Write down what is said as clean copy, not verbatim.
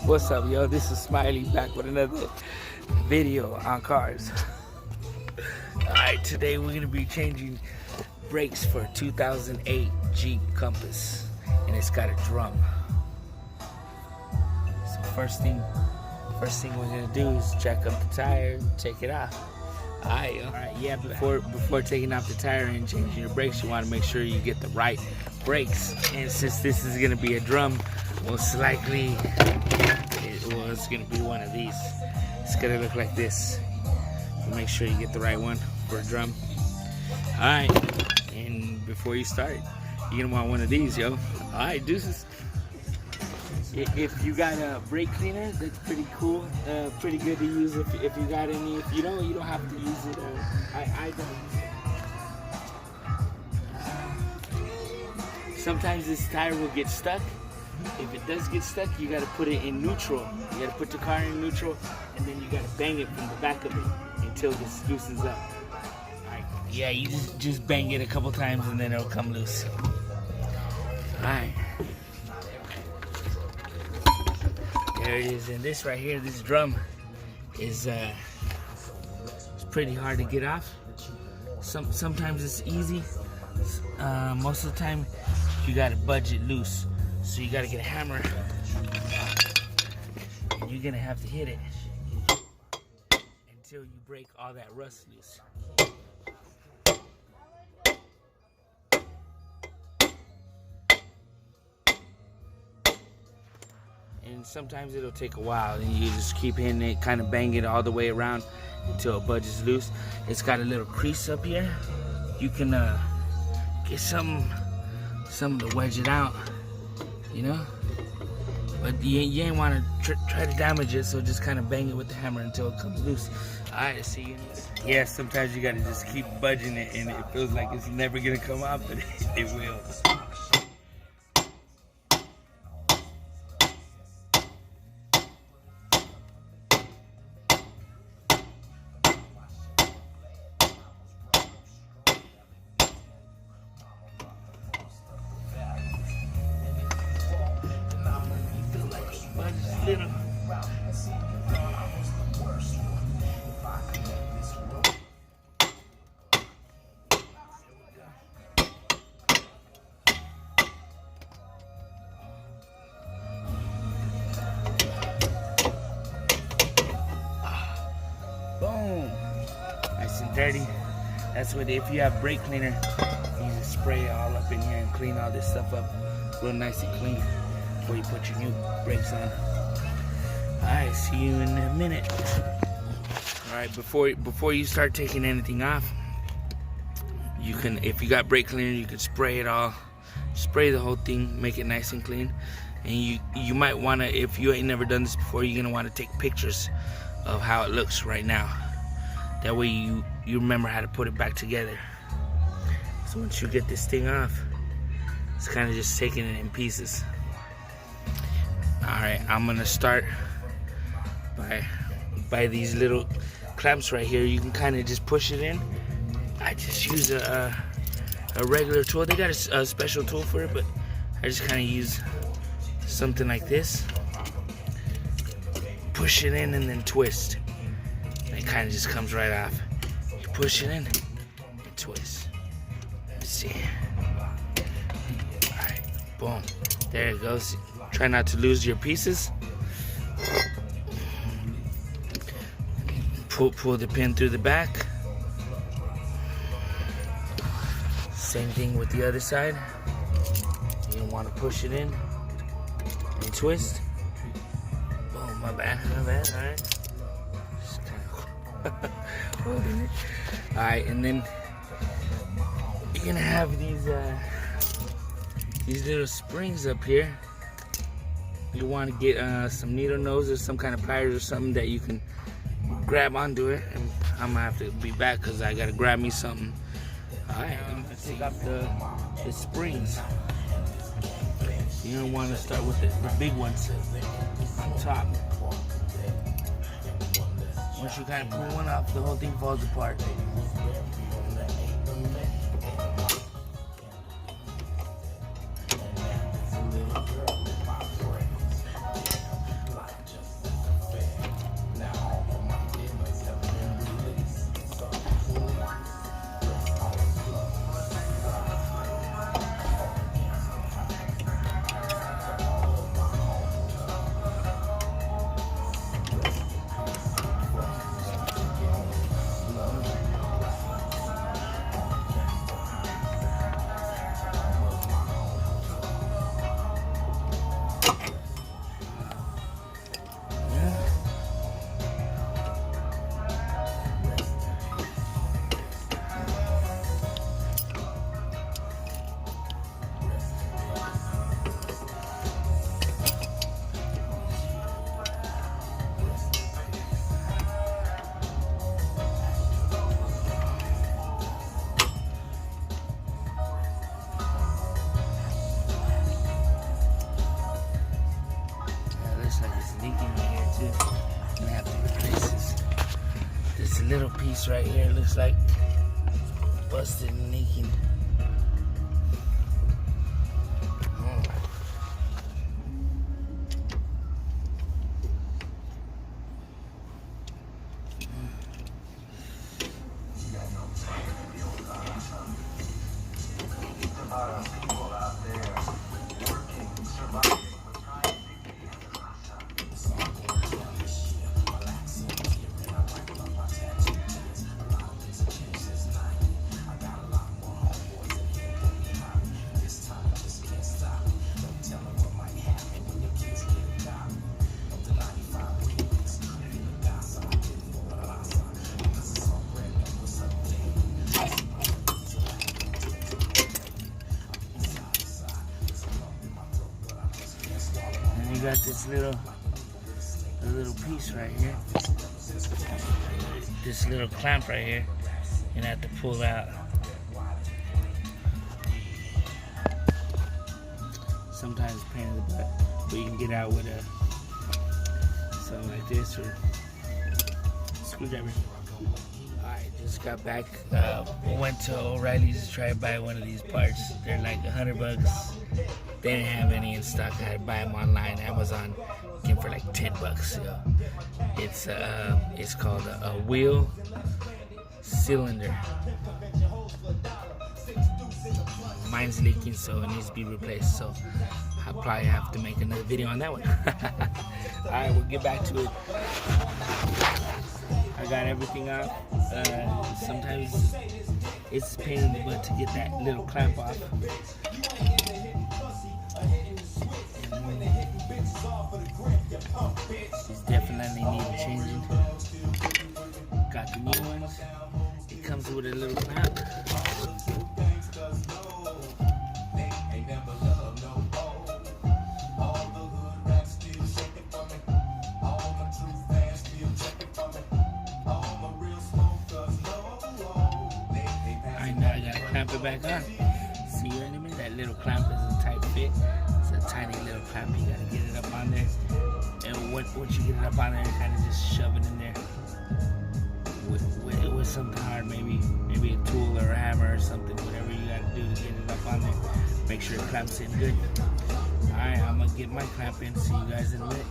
What's up, yo? This is Smiley back with another video on cars. Alright, today we're going to be changing brakes for a 2008 Jeep Compass, and it's got a drum. So first thing we're going to do is check up the tire and take it off. Alright, yeah, before taking off the tire and changing your brakes, you want to make sure you get the right brakes. And since this is going to be a drum, most likely it's going to be one of these. It's going to look like this. So make sure you get the right one for a drum. Alright, and before you start, you're going to want one of these, yo. Alright, deuces. If you got a brake cleaner, that's pretty cool, pretty good to use if you got any. If you don't have to use it. I don't use it. Sometimes this tire will get stuck. If it does get stuck, you got to put it in neutral. You got to put the car in neutral, and then you got to bang it from the back of it until this loosens up. Alright, yeah, you just bang it a couple times, and then it'll come loose. Alright. There it is, and this right here, this drum is it's pretty hard to get off. Sometimes it's easy. Most of the time, you gotta budge it loose. So you gotta get a hammer, and you're gonna have to hit it until you break all that rust loose. And sometimes it'll take a while, and you just keep hitting it, kind of bang it all the way around until it budges loose. It's got a little crease up here. You can get something to wedge it out, you know. But you ain't want to try to damage it, so just kind of bang it with the hammer until it comes loose. All right, see you. Yeah, sometimes you gotta just keep budging it, and it feels like it's never gonna come off, but it will. Little. Boom. Nice and dirty. That's what, if you have brake cleaner, you just spray it all up in here and clean all this stuff up real nice and clean before you put your new brakes on. Alright, see you in a minute. Alright, before you start taking anything off, you can, if you got brake cleaner, you can spray it all. Spray the whole thing, make it nice and clean. And you might want to, if you ain't never done this before, you're going to want to take pictures of how it looks right now. That way you remember how to put it back together. So once you get this thing off, it's kind of just taking it in pieces. Alright, I'm going to start by these little clamps right here. You can kind of just push it in. I just use a regular tool. They got a special tool for it, but I just kind of use something like this. Push it in and then twist. And it kind of just comes right off. You push it in and twist. Let's see. Alright, boom. There it goes. Try not to lose your pieces. Pull the pin through the back. Same thing with the other side. You don't want to push it in and twist. Oh, my bad. Alright. Just kind of holding it. Alright, and then you're gonna have these little springs up here. You want to get some needle nose or some kind of pliers or something that you can grab onto it. And I'm gonna have to be back because I gotta grab me something. Alright, I'm gonna take off the springs. You don't want to start with the big ones on top. Once you kind of pull one off, the whole thing falls apart. looks like it's leaking right here too. I'm gonna have to replace this little piece right here. It looks like busted and leaking. You got this little piece right here. This little clamp right here. You're gonna have to pull out. Sometimes it's a pain in the butt, but you can get out with something like this or screwdriver. Alright, just got back. Went to O'Reilly's to try to buy one of these parts. They're like $100. They didn't have any in stock. I had to buy them online. Amazon came for like $10. So it's called a wheel cylinder. Mine's leaking, so it needs to be replaced. So I'll probably have to make another video on that one. All right, we'll get back to it. I got everything out. Sometimes it's a pain in the butt to get that little clamp off. These definitely need changing. Got the new ones. It comes with a little clamp. Alright, now I gotta clamp it back on. See you in a minute. That little clamp is a tight fit. It's a tiny little clamp. You gotta get it up on there. And once you get it up on there, you kind of just shove it in there with something hard, maybe a tool or a hammer or something, whatever you gotta do to get it up on there. Make sure it clamps in good. Alright, I'm gonna get my clamp in. See you guys in a minute.